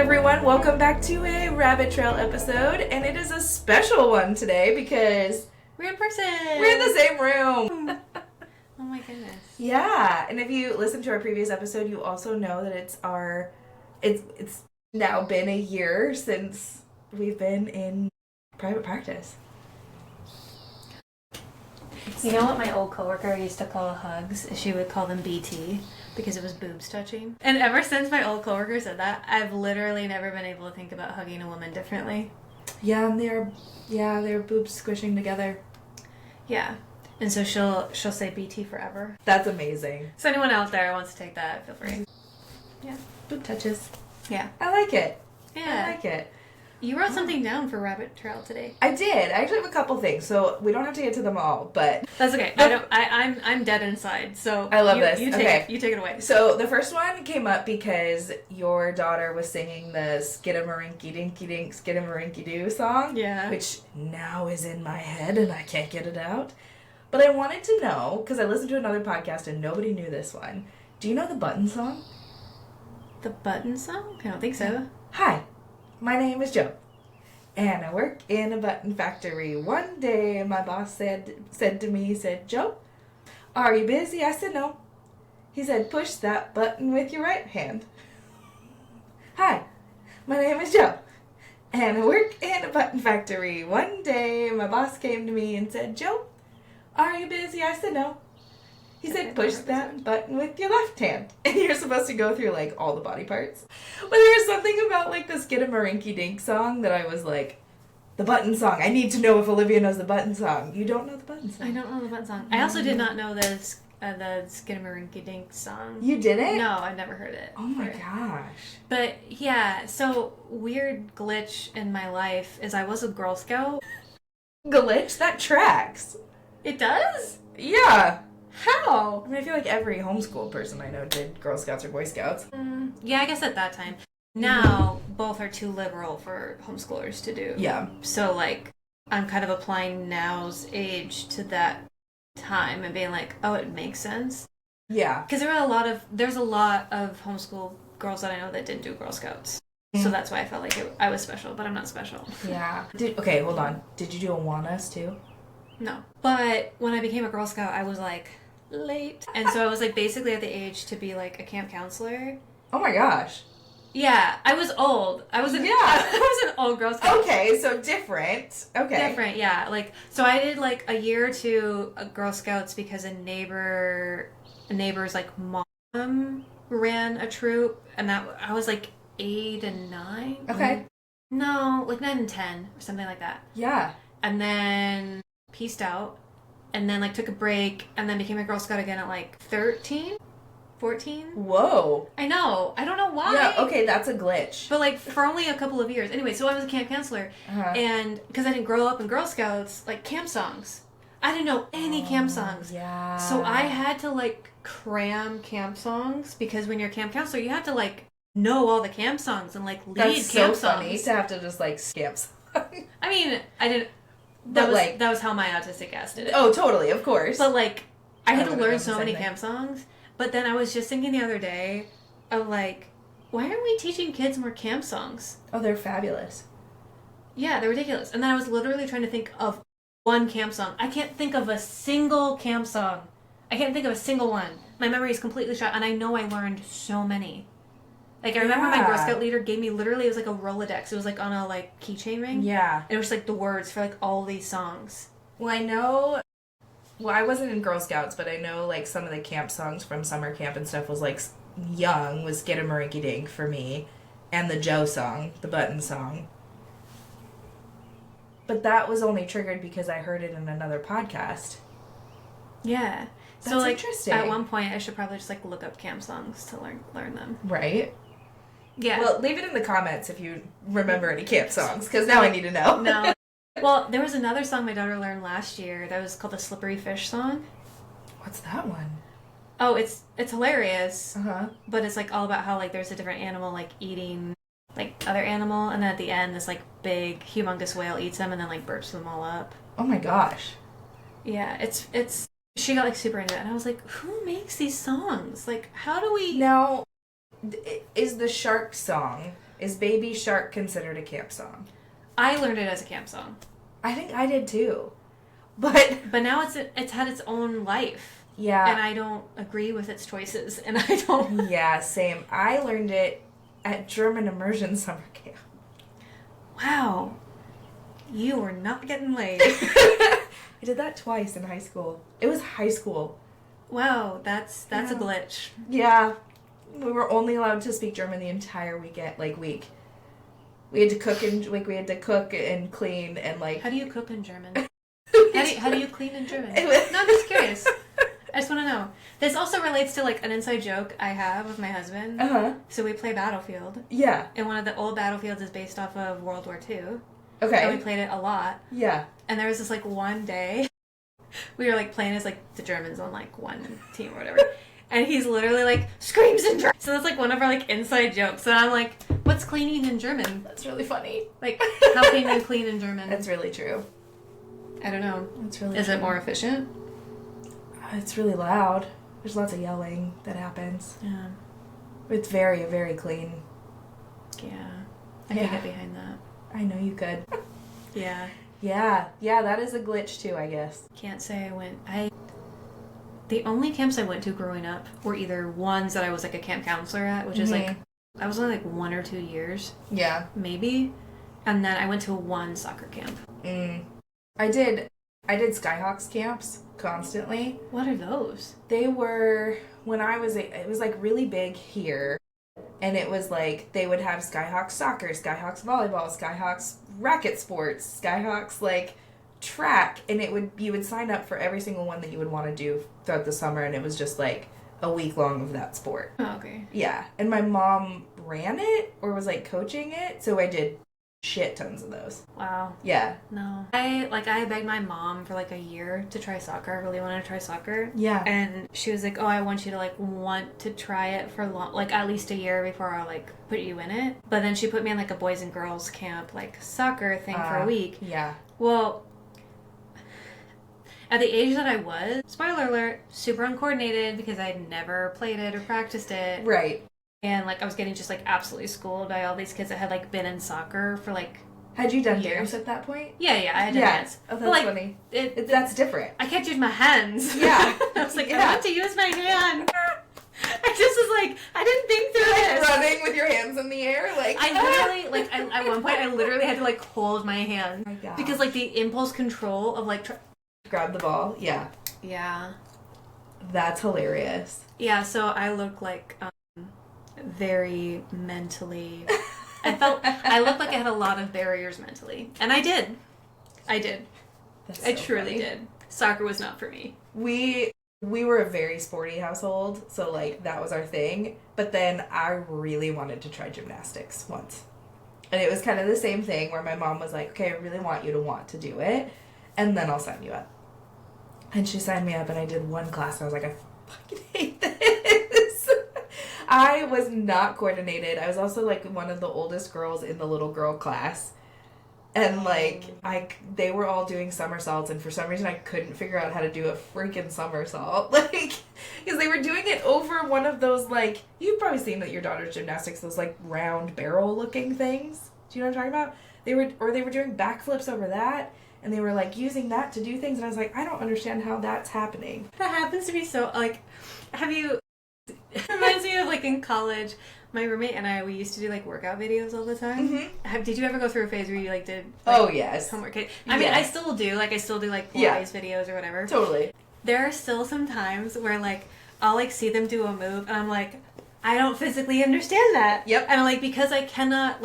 everyone, welcome back to a Rabbit Trail episode, and it is a special one today because we're in person. We're in the same room. Oh my goodness. Yeah, and if you listened to our previous episode, you also know that it's now been a year since we've been in private practice. You know what my old coworker used to call hugs? She would call them BT because it was boobs touching. And ever since my old coworker said that, I've literally never been able to think about hugging a woman differently. Yeah, and they're boobs squishing together. Yeah. And so she'll say BT forever. That's amazing. So anyone out there wants to take that, feel free. Yeah. Boob touches. Yeah. I like it. Yeah. I like it. You wrote something down for Rabbit Trail today. I did. I actually have a couple things, so we don't have to get to them all, but that's okay. I'm dead inside, so I love this. You take it away. So the first one came up because your daughter was singing the Skidamarinky Dinky Dink Skidamarinky Doo song. Yeah. Which now is in my head and I can't get it out. But I wanted to know, because I listened to another podcast and nobody knew this one. Do you know the Button song? The Button song? I don't think so. Hi. My name is Joe, and I work in a button factory. One day, my boss said to me, Joe, are you busy? I said, no. He said, push that button with your right hand. Hi, my name is Joe, and I work in a button factory. One day, my boss came to me and said, Joe, are you busy? I said, no. He said, push that button with your left hand. And you're supposed to go through, like, all the body parts. But there was something about, like, the Skidamarinky Dink song that I was like, the Button song. I need to know if Olivia knows the Button song. You don't know the Button song? I don't know the Button song. I also did not know the Skidamarinky Dink song. You didn't? No, I've never heard it. Oh my gosh. But, yeah, so weird glitch in my life is I was a Girl Scout. Glitch? That tracks. It does? Yeah. How? I mean, I feel like every homeschool person I know did Girl Scouts or Boy Scouts. Yeah, I guess at that time. Now, both are too liberal for homeschoolers to do. Yeah. So, like, I'm kind of applying now's age to that time and being like, oh, it makes sense. Yeah. Because there's a lot of homeschool girls that I know that didn't do Girl Scouts. So that's why I felt like I was special, but I'm not special. Yeah. Okay, hold on. Did you do Awanas too? No. But when I became a Girl Scout, I was like late. And so I was like basically at the age to be like a camp counselor. Oh my gosh. Yeah, I was old. I was an old Girl Scout. Okay, so different. Okay. Different, yeah. Like, so I did like a year or two of Girl Scouts because a neighbor's like mom ran a troop, and that I was like 8 and 9. Okay. No, like 9 and 10 or something like that. Yeah. And then peaced out, and then like took a break, and then became a Girl Scout again at like 13, 14. Whoa. I know. I don't know why. Yeah, okay, that's a glitch. But like for only a couple of years. Anyway, so I was a camp counselor, and because I didn't grow up in Girl Scouts, like camp songs. I didn't know any camp songs. Yeah. So I had to like cram camp songs because when you're a camp counselor, you have to like know all the camp songs and like lead that's camp so songs. funny to have to just like skip songs. I mean, I didn't. That was how my autistic ass did it. Oh, totally, of course. But like, I had to learn so many thing. camp songs. But then I was just thinking the other day of like, why aren't we teaching kids more camp songs? Oh, they're fabulous. Yeah, they're ridiculous. And then I was literally trying to think of one camp song. I can't think of a single camp song. I can't think of a single one. My memory is completely shot, and I know I learned so many. Like, I remember my Girl Scout leader gave me literally, it was like a Rolodex. It was like on a like keychain ring. Yeah. And it was like the words for like all these songs. Well, I know. Well, I wasn't in Girl Scouts, but I know like some of the camp songs from summer camp and stuff was like Young was Get a Marinky Dink for me, and the Joe song, the Button song. But that was only triggered because I heard it in another podcast. Yeah. That's so like interesting. At one point I should probably just like look up camp songs to learn them. Right? Yeah. Well, leave it in the comments if you remember any camp songs, because now I need to know. No. Well, there was another song my daughter learned last year that was called the Slippery Fish song. What's that one? Oh, it's hilarious. But it's like all about how like there's a different animal like eating like other animal, and then at the end this like big humongous whale eats them and then like burps them all up. Oh my gosh. Yeah, it's she got like super into it, and I was like, who makes these songs? Like, how do we... Now, is the shark song Is Baby Shark considered a camp song? I learned it as a camp song. I think I did too. But now it's had its own life. Yeah. And I don't agree with its choices. And I don't... Yeah, same. I learned it at German immersion summer camp. Wow. You were not getting laid. I did that twice in high school. It was high school. Wow, that's a glitch. Yeah. We were only allowed to speak German the entire week. We had to cook and clean and like. How do you cook in German? How do you clean in German? No, I'm just curious. I just want to know. This also relates to like an inside joke I have with my husband. Uh-huh. So we play Battlefield. Yeah. And one of the old Battlefields is based off of World War II. Okay. And we played it a lot. Yeah. And there was this like one day we were like playing as like the Germans on like one team or whatever. And he's literally like screams in German. So that's like one of our like inside jokes. And I'm like, what's cleaning in German? That's really funny. Like, how can you clean in German? That's really true. I don't know. That's really Is true. it more efficient? It's really loud. There's lots of yelling that happens. Yeah. It's very, very clean. Yeah. I could get behind that. I know you could. Yeah. Yeah, that is a glitch too, I guess. Can't say I went. The only camps I went to growing up were either ones that I was like a camp counselor at, which is like, I was only like 1 or 2 years. Yeah. Maybe. And then I went to one soccer camp. I did Skyhawks camps constantly. What are those? They were, it was like really big here. And it was like, they would have Skyhawks soccer, Skyhawks volleyball, Skyhawks racket sports, Skyhawks like track. And you would sign up for every single one that you would want to do throughout the summer. And it was just like a week long of that sport. Oh, okay. Yeah. And my mom ran it or was like coaching it. So I did shit tons of those. Wow. Yeah. No. I begged my mom for like a year to try soccer. I really wanted to try soccer. Yeah. And she was like, oh, I want you to like want to try it for like at least a year before I'll like put you in it. But then she put me in like a boys and girls camp, like soccer thing for a week. Yeah. Well, at the age that I was, spoiler alert, super uncoordinated because I'd never played it or practiced it. Right. And like I was getting just like absolutely schooled by all these kids that had like been in soccer for like Had you done years dance at that point? Yeah, I had done dance. Oh, that's but, like, funny. That's different. I kept using my hands. Yeah. I was like, I want to use my hand. I just was like, I didn't think through this. Running with your hands in the air, like I literally, like, at one point, I literally had to like hold my hand oh my God. because like the impulse control of like grab the ball. Yeah. Yeah. That's hilarious. Yeah. So I look like very mentally. I looked like I had a lot of barriers mentally, and I did. That's I so truly funny. did. Soccer was not for me. We were a very sporty household, so like that was our thing. But then I really wanted to try gymnastics once. And it was kind of the same thing where my mom was like, okay, I really want you to want to do it, and then I'll sign you up. And she signed me up, and I did one class, and I was like, I fucking hate this. I was not coordinated. I was also like one of the oldest girls in the little girl class. And like they were all doing somersaults, and for some reason I couldn't figure out how to do a freaking somersault, like because they were doing it over one of those, like, you've probably seen that your daughter's gymnastics, those like round barrel looking things. Do you know what I'm talking about? They were doing backflips over that, and they were like using that to do things, and I was like, I don't understand how that's happening. That happens to be so like. Have you? It reminds me of like in college. My roommate and we used to do like workout videos all the time. Mm-hmm. Did you ever go through a phase where you like did? Like, oh yes. Homework. I mean, I still do. Like, I still do like Pilates videos or whatever. Totally. There are still some times where like I'll like see them do a move and I'm like, I don't physically understand that. Yep. And like because I cannot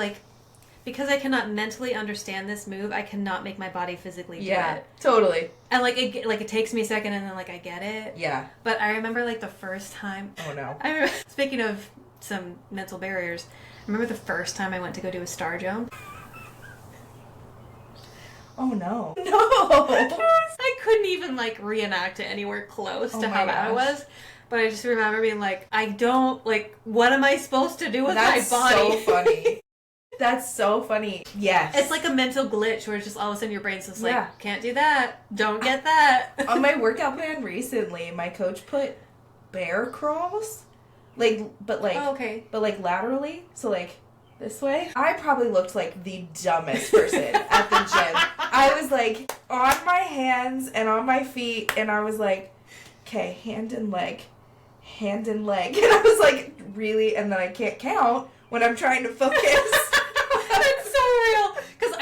mentally understand this move, I cannot make my body physically do it. Totally. And like it takes me a second and then like I get it. Yeah. But I remember like the first time. Oh no. I remember, speaking of some mental barriers, I remember the first time I went to go do a star jump. Oh no. No. I couldn't even like reenact it anywhere close to how bad it was. But I just remember being like, I don't like. What am I supposed to do with my body? That's so funny. That's so funny. Yes. It's like a mental glitch where it's just all of a sudden your brain's just like, can't do that. Don't get that. On my workout plan recently, my coach put bear crawls. But like laterally. So like this way. I probably looked like the dumbest person at the gym. I was like on my hands and on my feet, and I was like, okay, hand and leg. And I was like, really? And then I can't count when I'm trying to focus. That's so real. Because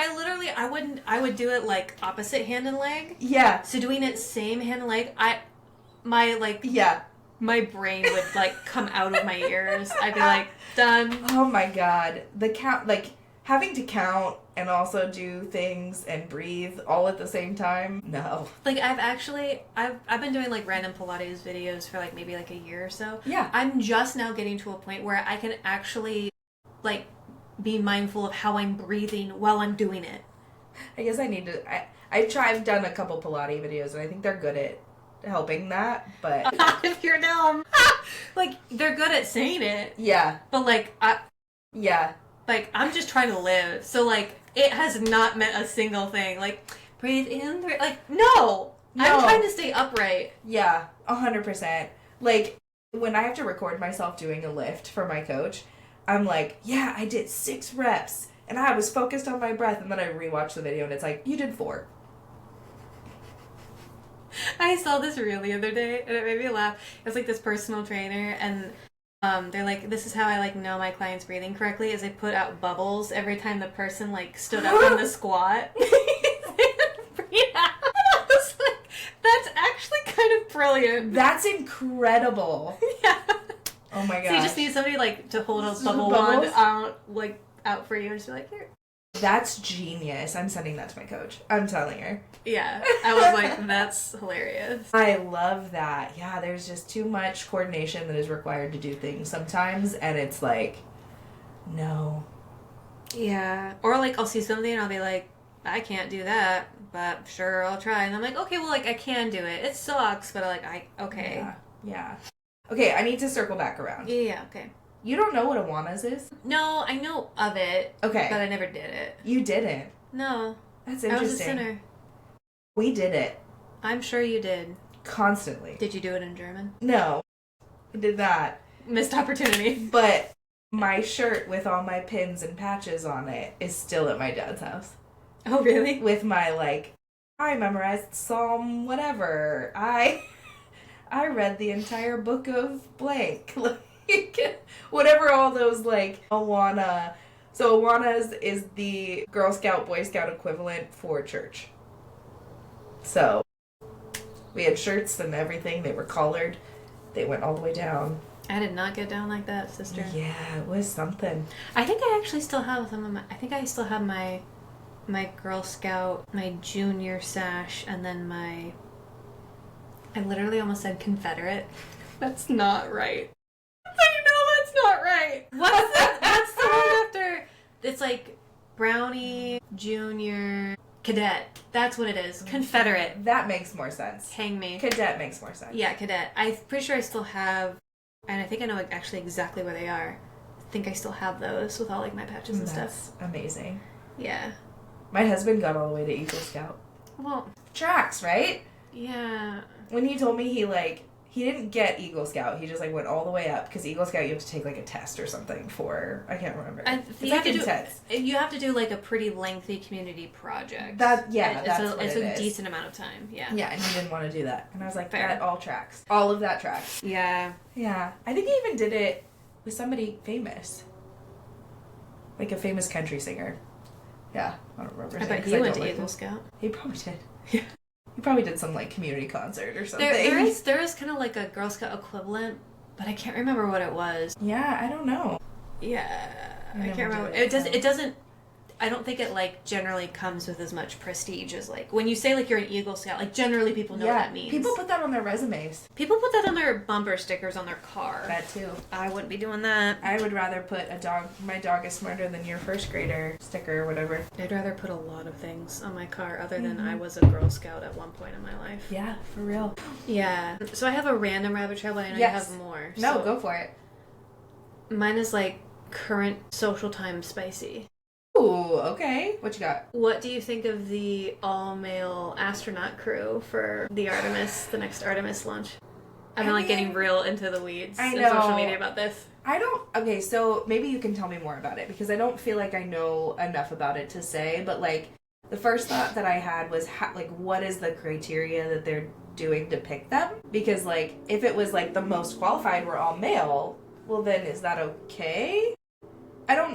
I would do it like opposite hand and leg. Yeah. So doing it same hand and leg, my brain would like come out of my ears. I'd be like, done. Oh my god. The count, like having to count and also do things and breathe all at the same time. No. Like I've been doing like random Pilates videos for like maybe like a year or so. Yeah. I'm just now getting to a point where I can actually like be mindful of how I'm breathing while I'm doing it. I guess I need to. I've done a couple Pilates videos, and I think they're good at helping that. But if you're dumb, like they're good at saying it. Yeah. But like like I'm just trying to live. So like it has not meant a single thing. Like breathe in, like no. I'm trying to stay upright. Yeah, 100%. Like when I have to record myself doing a lift for my coach, I'm like, yeah, I did 6 reps. And I was focused on my breath, and then I rewatch the video, and it's like, you did 4. I saw this reel the other day, and it made me laugh. It was like this personal trainer, and they're like, this is how I like know my client's breathing correctly, is they put out bubbles every time the person like stood up in the squat. Breathe out. I was like, that's actually kind of brilliant. That's incredible. Yeah. Oh my gosh. So you just need somebody like to hold a bubble wand out for you and just be like, here. That's genius. I'm sending that to my coach. I'm telling her. Yeah. I was like, that's hilarious. I love that. Yeah, there's just too much coordination that is required to do things sometimes, and it's like, no. Yeah. Or like I'll see something and I'll be like, I can't do that, but sure, I'll try. And I'm like, okay, well, like I can do it. It sucks, but okay. Yeah. Okay, I need to circle back around. Yeah, okay. You don't know what Awanas is? No, I know of it. Okay. But I never did it. You didn't? No. That's interesting. I was a sinner. We did it. I'm sure you did. Constantly. Did you do it in German? No. I did not. Missed opportunity. But my shirt with all my pins and patches on it is still at my dad's house. Oh, really? With my, like, I memorized Psalm whatever. I read the entire book of blank. Like, whatever all those, like, Awana. So Awana is the Girl Scout, Boy Scout equivalent for church. So we had shirts and everything. They were collared. They went all the way down. I did not get down like that, sister. Yeah, it was something. I think I actually still have my Girl Scout, my junior sash, and then I literally almost said Confederate. That's not right. I know that's not right. What's the one after? It's like Brownie, Junior, Cadet. That's what it is. Confederate. That makes more sense. Hang me. Cadet makes more sense. Yeah, Cadet. I'm pretty sure I still have, and I think I know actually exactly where they are. I think I still have those with all like my patches and That's stuff. amazing. Yeah. My husband got all the way to Eagle Scout. Well, Tracks, right? yeah. When he told me he didn't get Eagle Scout. He just like went all the way up because Eagle Scout you have to take like a test or something for, I can't remember. It's like intense. You have to do like a pretty lengthy community project. That's it's a decent amount of time. Yeah. Yeah, and he didn't want to do that, and I was like, Fair. that all tracks. All of that tracks. Yeah. Yeah, I think he even did it with somebody famous, like a famous country singer. Yeah, I don't remember. I bet he went to Eagle Scout. He probably did. Yeah. He probably did some like community concert or something. There is kind of like a Girl Scout equivalent, but I can't remember what it was. Yeah, I don't know. Yeah, I can't remember. It doesn't. I don't think it like generally comes with as much prestige as like when you say like you're an Eagle Scout. Like generally people know what that means. People put that on their resumes. People put that on their bumper stickers on their car. That too. I wouldn't be doing that. I would rather put my dog is smarter than your first grader sticker or whatever. I'd rather put a lot of things on my car other than I was a Girl Scout at one point in my life. Yeah, for real. Yeah. So I have a random rabbit trail, but I know you have more. No, so go for it. Mine is like current social time spicy. Ooh, okay. What you got? What do you think of the all-male astronaut crew for the next Artemis launch? I've been getting real into the weeds I in know. social media about this. Okay, so maybe you can tell me more about it, because I don't feel like I know enough about it to say, but the first thought that I had was what is the criteria that they're doing to pick them? Because if it was the most qualified were all male, well then is that okay? I don't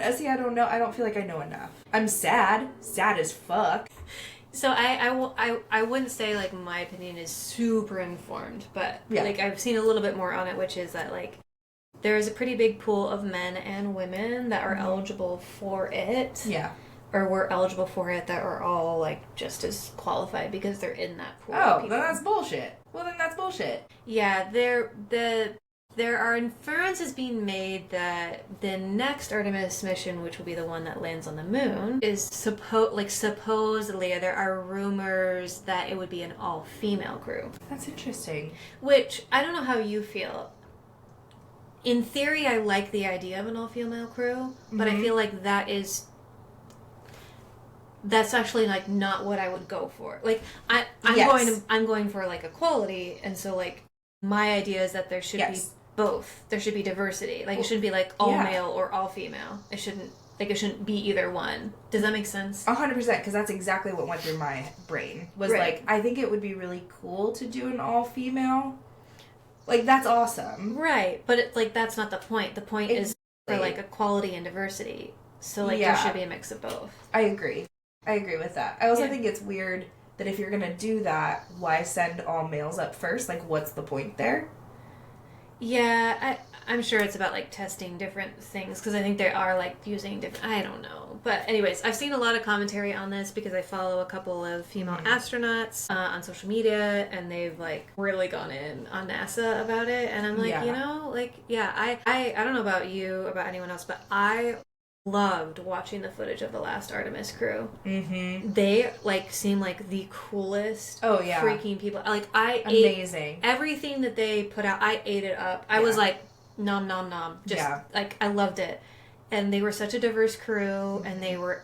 know. I don't feel like I know enough. I'm sad as fuck. So I wouldn't say my opinion is super informed, but I've seen a little bit more on it, which is that there is a pretty big pool of men and women that are eligible for it. Yeah. Or were eligible for it that are all just as qualified because they're in that pool. Oh, then that's bullshit. Well, then that's bullshit. Yeah, there are inferences being made that the next Artemis mission, which will be the one that lands on the moon, is supposedly there are rumors that it would be an all-female crew. That's interesting. Which I don't know how you feel. In theory, I like the idea of an all-female crew, but I feel like that's actually not what I would go for. I'm going for equality, and so my idea is that there should be both. There should be diversity. It shouldn't be all male or all female. It shouldn't be either one. Does that make sense? 100%, because that's exactly what went through my brain. Was I think it would be really cool to do an all female. That's awesome. Right, but that's not the point. The point is for equality and diversity. So there should be a mix of both. I agree with that. I also think it's weird that if you're gonna do that, why send all males up first? What's the point there? Yeah, I'm sure it's about testing different things, because I think they are using different. I don't know, but anyways, I've seen a lot of commentary on this because I follow a couple of female astronauts on social media, and they've really gone in on NASA about it, and I'm I don't know about you, about anyone else, but I loved watching the footage of the last Artemis crew. Mm-hmm. They seem like the coolest freaking people. I amazing ate everything that they put out. I ate it up. I was nom nom nom. Just I loved it. And they were such a diverse crew, and they were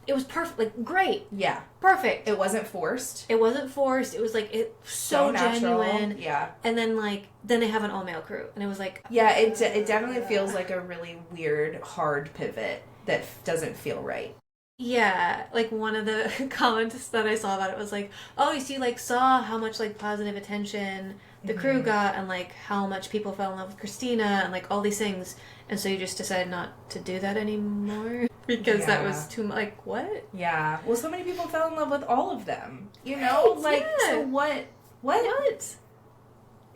it was perfect, great. Yeah. Perfect. It wasn't forced. It wasn't forced. It was so genuine. Yeah. And then then they have an all male crew, and it was yeah, it definitely feels like a really weird, hard pivot that doesn't feel right. Yeah, one of the comments that I saw about it was oh, you see, saw how much positive attention the crew got, and how much people fell in love with Christina, and all these things, and so you just decided not to do that anymore because that was too much. What? Yeah. Well, so many people fell in love with all of them. You know, so what? What?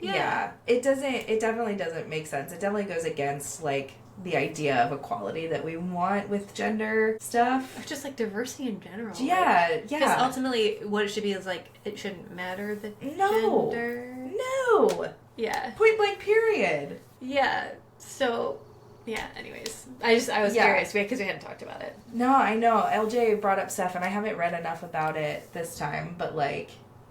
Yeah. It definitely doesn't make sense. It definitely goes against the idea of equality that we want with gender stuff. Or just diversity in general. Yeah, Because ultimately what it should be is it shouldn't matter the gender. No. Yeah. Point blank period. Yeah. So, yeah, anyways. I was curious because we hadn't talked about it. No, I know. LJ brought up stuff and I haven't read enough about it this time, but I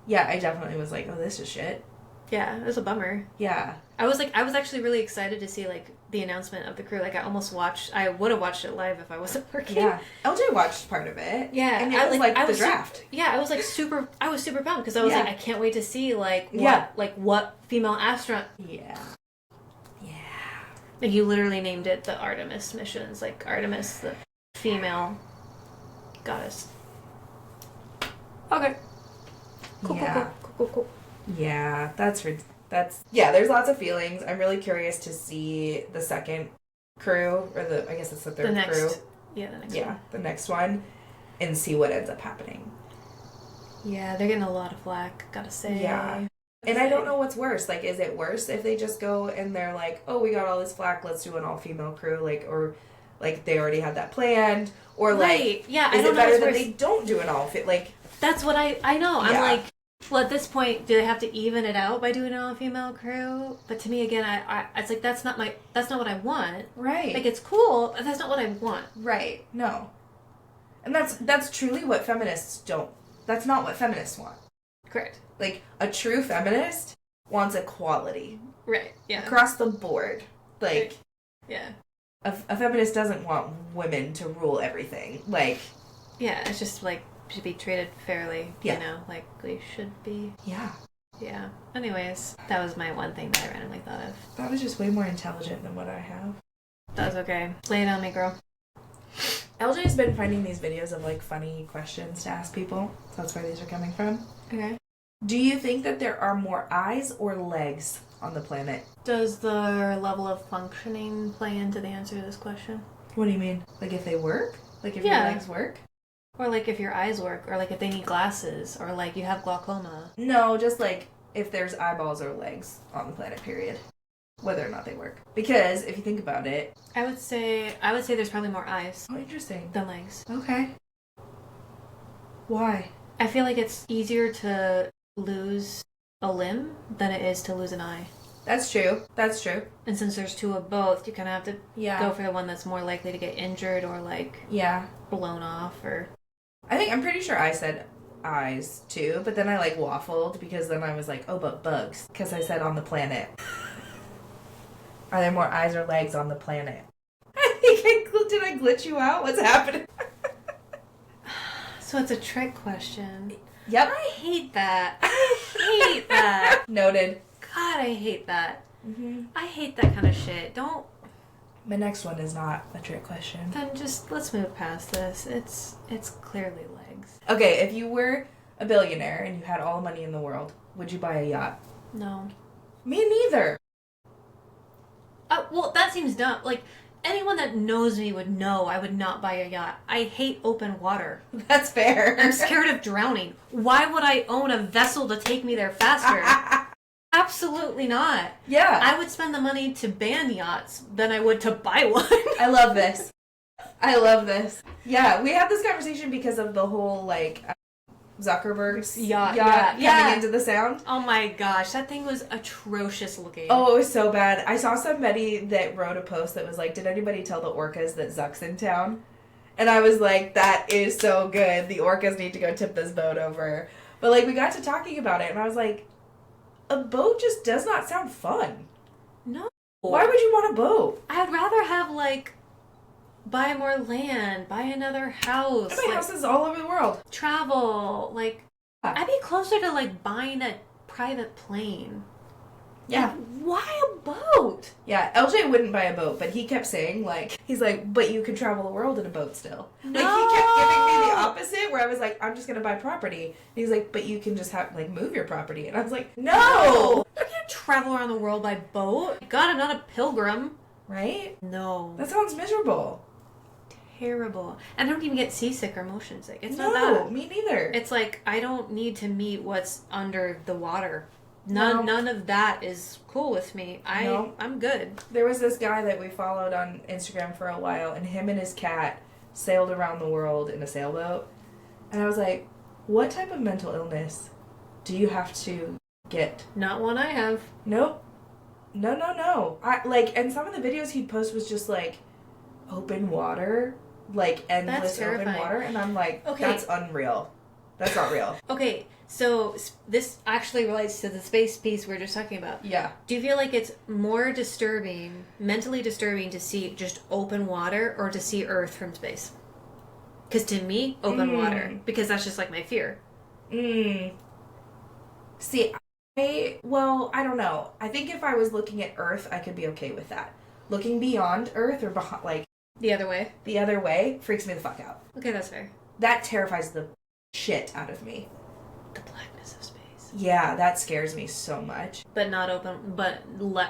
definitely was oh, this is shit. Yeah, it was a bummer. Yeah. I was actually really excited to see the announcement of the crew. I would have watched it live if I wasn't working. Yeah. LJ watched part of it. Yeah. And it was the draft. I was super pumped because I was I can't wait to see what female astronaut. Yeah. Yeah. You literally named it the Artemis missions, Artemis, the female goddess. Okay. Cool. Yeah, that's there's lots of feelings. I'm really curious to see the second crew, or I guess it's the third crew. Yeah, the next one. The next one, and see what ends up happening. Yeah, they're getting a lot of flack, gotta say. Yeah. And I don't know what's worse. Is it worse if they just go and they're oh, we got all this flack, let's do an all-female crew, or they already had that planned, or right. Yeah, is it better that they don't do an all That's what I know. Yeah. I'm well, at this point, do they have to even it out by doing an all-female crew? But to me, again, it's that's not what I want. Right. It's cool, but that's not what I want. Right. No. And that's truly what feminists don't. That's not what feminists want. Correct. A true feminist wants equality. Right. Yeah. Across the board. Right. Yeah. A feminist doesn't want women to rule everything. Yeah, it's just should be treated fairly. Yeah. We should be. Yeah. Yeah. Anyways, that was my one thing that I randomly thought of. That was just way more intelligent than what I have. That's okay. Lay it on me, girl. LJ's been finding these videos of like funny questions to ask people. So that's where these are coming from. Okay. Do you think that there are more eyes or legs on the planet? Does the level of functioning play into the answer to this question? What do you mean? Like if they work? Like if Yeah. your legs work? Or like if your eyes work, or like if they need glasses, or like you have glaucoma. No, just like if there's eyeballs or legs on the planet, period. Whether or not they work. Because if you think about it... I would say there's probably more eyes Oh, interesting. than legs. Okay. Why? I feel like it's easier to lose a limb than it is to lose an eye. That's true. That's true. And since there's two of both, you kind of have to Yeah. go for the one that's more likely to get injured or like Yeah. blown off or... I'm pretty sure I said eyes too, but then I like waffled because then I was like, oh, but bugs. Because I said on the planet. Are there more eyes or legs on the planet? Did I glitch you out? What's happening? So it's a trick question. Yep. I hate that. I hate that. Noted. God, I hate that. Mm-hmm. I hate that kind of shit. Don't... The next one is not a trick question. Then just, let's move past this. It's clearly legs. Okay, if you were a billionaire and you had all the money in the world, would you buy a yacht? No. Me neither. Well, that seems dumb. Like, anyone that knows me would know I would not buy a yacht. I hate open water. That's fair. I'm scared of drowning. Why would I own a vessel to take me there faster? Absolutely not. Yeah. I would spend the money to ban yachts than I would to buy one. I love this. I love this. Yeah, we had this conversation because of the whole, like, Zuckerberg's yacht coming into the sound. Oh my gosh, that thing was atrocious looking. Oh, it was so bad. I saw somebody that wrote a post that was like, did anybody tell the orcas that Zuck's in town? And I was like, that is so good. The orcas need to go tip this boat over. But, like, we got to talking about it, and I was like, a boat just does not sound fun. No. Why would you want a boat? I'd rather have, like, buy more land, buy another house. I buy houses all over the world. Travel. Like, I'd be closer to, like, buying a private plane. Yeah. Like, why a boat? Yeah, LJ wouldn't buy a boat, but he kept saying, like, he's like, but you could travel the world in a boat still. No. Like, he kept giving me the opposite, where I was like, I'm just gonna buy property. And he's like, but you can just have, like, move your property. And I was like, no! You can't travel around the world by boat. God, I'm not a pilgrim. Right? No. That sounds miserable. Terrible. And I don't even get seasick or motion sick. It's No, not that. me neither. It's like, I don't need to meet what's under the water. None of that is cool with me. I'm good. There was this guy that we followed on Instagram for a while, and him and his cat sailed around the world in a sailboat. And I was like, what type of mental illness do you have to get? Not one I have. Nope. No. And some of the videos he'd post was just like open water, like endless open terrifying. water, and I'm like, Okay. That's unreal. That's not real. Okay, so this actually relates to the space piece we were just talking about. Yeah. Do you feel like it's more disturbing, mentally disturbing, to see just open water or to see Earth from space? Because to me, open water. Because that's just like my fear. See, I don't know. I think if I was looking at Earth, I could be okay with that. Looking beyond Earth or behind, like The other way? the other way freaks me the fuck out. Okay, that's fair. That terrifies the shit out of me. The blackness of space. Yeah, that scares me so much. But not open, but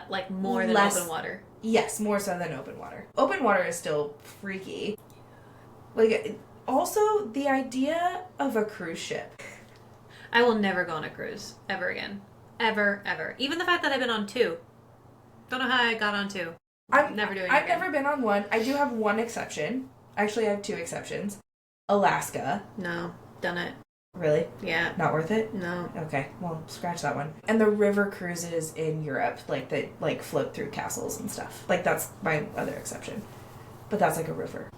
like more than Less- open water. Yes, more so than open water. Open water is still freaky. Like, also, the idea of a cruise ship. I will never go on a cruise ever again. Ever, ever. Even the fact that I've been on 2. Don't know how I got on 2. I'm never doing it I've again. never been on one. I do have one exception. Actually, I have 2 exceptions. Alaska. No, done it. Really? Yeah. Not worth it? No. Okay, well, scratch that one. And the river cruises in Europe, like, that, like, float through castles and stuff. Like, that's my other exception. But that's like a river.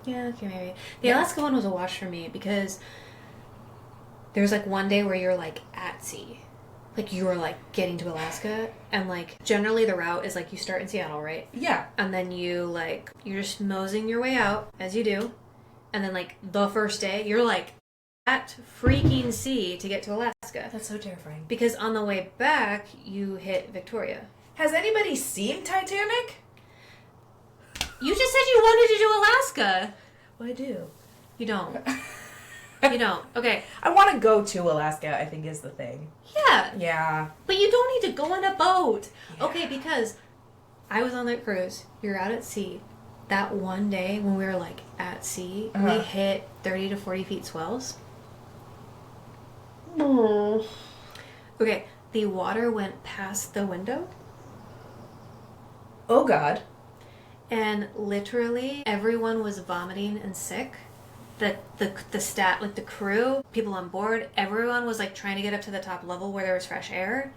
Yeah, okay, maybe. The Alaska one was a wash for me because there was like one day where you're like at sea. Like you were like getting to Alaska and like generally the route is like you start in Seattle, right? Yeah. And then you like, you're just moseying your way out as you do. And then like the first day you're like that freaking sea to get to Alaska. That's so terrifying. Because on the way back, you hit Victoria. Has anybody seen Titanic? You just said you wanted to do Alaska. Well, I do. You don't. You don't. Okay. I want to go to Alaska, I think is the thing. Yeah. Yeah. But you don't need to go on a boat. Yeah. Okay, because I was on that cruise. You're out at sea. That one day when we were like at sea, we hit 30 to 40 feet swells. Okay, the water went past the window. Oh, God. And literally everyone was vomiting and sick. The crew, people on board, everyone was like trying to get up to the top level where there was fresh air.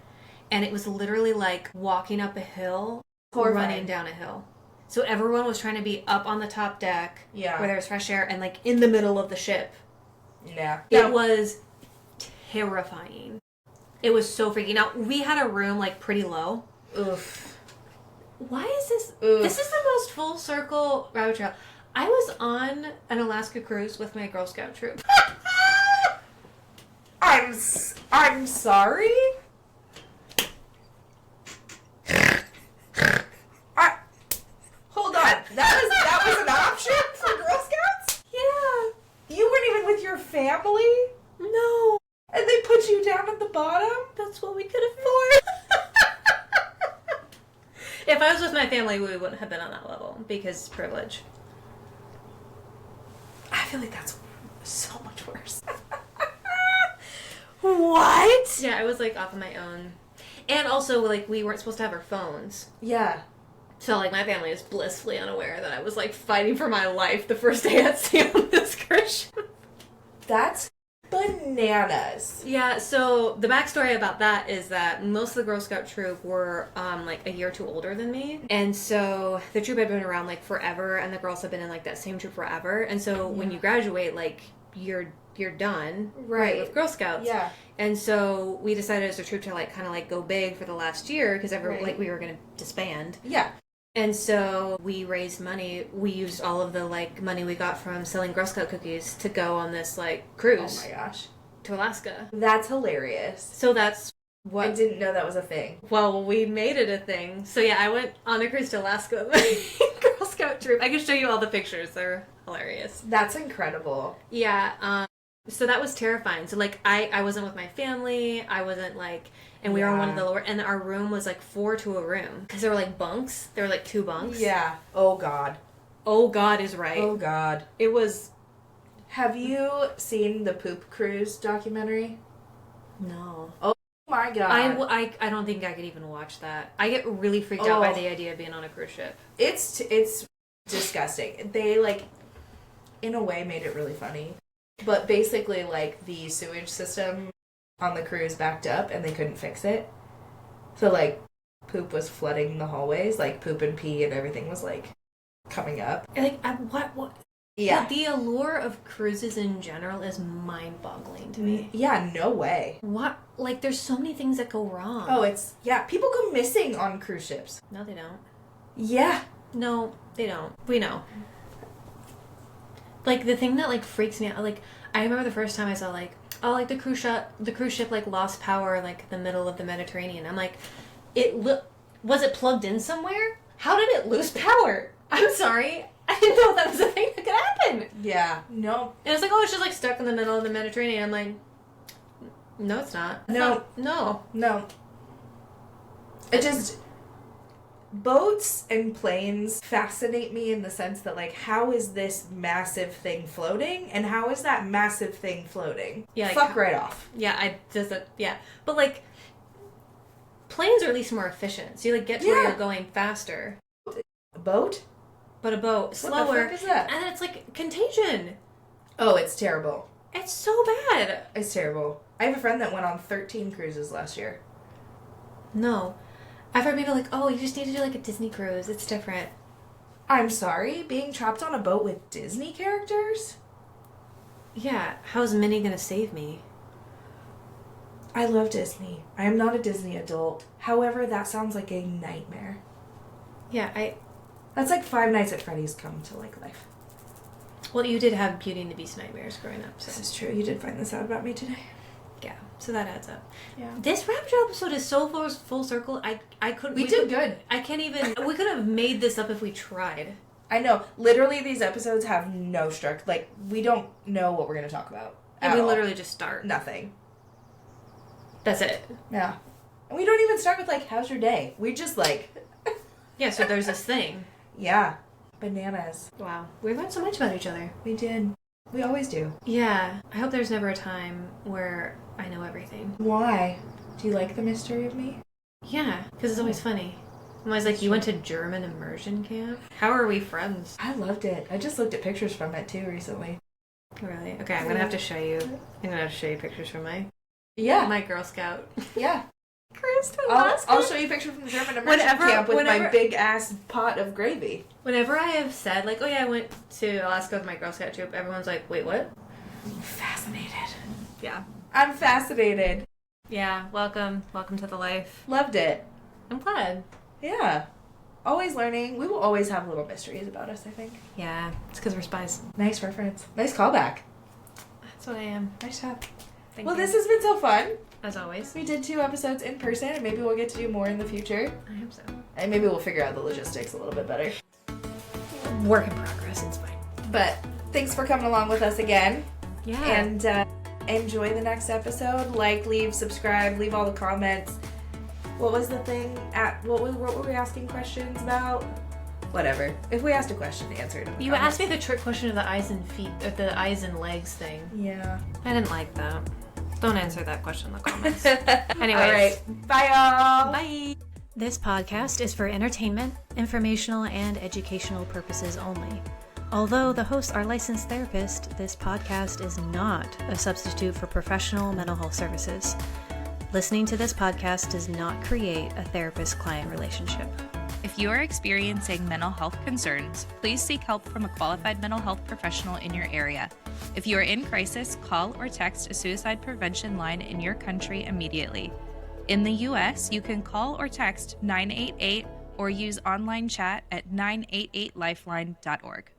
And it was literally like walking up a hill, running down a hill. So everyone was trying to be up on the top deck where there was fresh air and like in the middle of the ship. Yeah. It was terrifying. It was so freaky. Now, we had a room like pretty low. Oof. Why is this? Oof. This is the most full circle rabbit trail. I was on an Alaska cruise with my Girl Scout troop. I'm sorry. Hold on. That was an option for Girl Scouts? Yeah. You weren't even with your family? No. And they put you down at the bottom? That's what we could afford. If I was with my family, we wouldn't have been on that level because privilege. I feel like that's so much worse. What? Yeah, I was like off on my own. And also, like, we weren't supposed to have our phones. Yeah. So, like, my family is blissfully unaware that I was, like, fighting for my life the first day at sea on this cruise ship. That's bananas. Yeah, so the backstory about that is that most of the Girl Scout troop were, like, a year or two older than me. And so the troop had been around, like, forever, and the girls have been in, like, that same troop forever. And so when you graduate, like, you're done with Girl Scouts. Yeah. And so we decided as a troop to, like, kind of, like, go big for the last year because like, we were going to disband. Yeah. And so we raised money. We used all of the, like, money we got from selling Girl Scout cookies to go on this, like, cruise. Oh my gosh. To Alaska. That's hilarious. So that's what... I didn't know that was a thing. Well, we made it a thing. So yeah, I went on a cruise to Alaska with my Girl Scout troop. I can show you all the pictures. They're hilarious. That's incredible. Yeah, so that was terrifying. So, like, I wasn't with my family. I wasn't, like... And we were on one of the lower... And our room was, like, 4 to a room. Because there were, like, bunks. There were, like, 2 bunks. Yeah. Oh, God. Oh, God is right. Oh, God. It was... Have you seen the Poop Cruise documentary? No. Oh, my God. I don't think I could even watch that. I get really freaked out by the idea of being on a cruise ship. It's disgusting. They, like, in a way made it really funny. But basically, like, the sewage system on the cruise backed up and they couldn't fix it. So, like, poop was flooding the hallways. Like, poop and pee and everything was, like, coming up. Like, what? Yeah. The allure of cruises in general is mind-boggling to me. Yeah, no way. What? Like, there's so many things that go wrong. Oh, yeah, people go missing on cruise ships. No, they don't. Yeah. No, they don't. We know. Like, the thing that, like, freaks me out, like, I remember the first time I saw, like, oh, like, the cruise ship, like, lost power in, like, the middle of the Mediterranean. I'm like, was it plugged in somewhere? How did it lose power? I'm sorry. I didn't know that was a thing that could happen. Yeah. No. And it's like, oh, it's just, like, stuck in the middle of the Mediterranean. I'm like, no, it's not. No. No. It just... Boats and planes fascinate me in the sense that, like, how is this massive thing floating? And how is that massive thing floating? Yeah, like, fuck right off. Yeah, But, like, planes are at least more efficient. So you, like, get to where you're going faster. A boat? But a boat, slower. What the fuck is that? And then it's, like, contagion. Oh, it's terrible. It's so bad. It's terrible. I have a friend that went on 13 cruises last year. No. I've heard people like, oh, you just need to do, like, a Disney cruise. It's different. I'm sorry? Being trapped on a boat with Disney characters? Yeah. How's Minnie gonna save me? I love Disney. I am not a Disney adult. However, that sounds like a nightmare. Yeah, That's like Five Nights at Freddy's come to, like, life. Well, you did have Beauty and the Beast nightmares growing up, so. This is true. You did find this out about me today. Yeah, so that adds up. Yeah. This Rapture episode is so full circle. I couldn't. We did good. I can't even. We could have made this up if we tried. I know. Literally, these episodes have no structure. Like, we don't know what we're going to talk about. And we literally just start. Nothing. That's it. Yeah. And we don't even start with, like, how's your day? We just, like... Yeah, so there's this thing. Yeah. Bananas. Wow. We learned so much about each other. We did. We always do. Yeah. I hope there's never a time where I know everything. Why? Do you like the mystery of me? Yeah, because it's always funny. I'm always like, you went to German immersion camp? How are we friends? I loved it. I just looked at pictures from it, too, recently. Really? Okay, I'm gonna have to show you. I'm gonna have to show you pictures from my Girl Scout. Yeah. Kristen, I'll show you a picture from the German immersion camp with my big ass pot of gravy. Whenever I have said, like, oh yeah, I went to Alaska with my Girl Scout troop, everyone's like, wait, what? I'm fascinated. Yeah. I'm fascinated. Yeah, welcome to the life. Loved it. I'm glad. Yeah. Always learning. We will always have little mysteries about us, I think. Yeah, it's because we're spies. Nice reference. Nice callback. That's what I am. Nice job. Thank Well, you. this has been so fun. As always. We did 2 episodes in person, and maybe we'll get to do more in the future. I hope so. And maybe we'll figure out the logistics a little bit better. Work in progress, it's fine. But thanks for coming along with us again. Yeah. And enjoy the next episode. Like, leave, subscribe, leave all the comments. What was the thing? What were we asking questions about? Whatever. If we asked a question, answer it in the You comments. asked me the trick question of the eyes and feet, or the eyes and legs thing. Yeah. I didn't like that. Don't answer that question in the comments. Anyways. All right. Bye, y'all. Bye. This podcast is for entertainment, informational, and educational purposes only. Although the hosts are licensed therapists, this podcast is not a substitute for professional mental health services. Listening to this podcast does not create a therapist-client relationship. If you are experiencing mental health concerns, please seek help from a qualified mental health professional in your area. If you are in crisis, call or text a suicide prevention line in your country immediately. In the U.S., you can call or text 988 or use online chat at 988lifeline.org.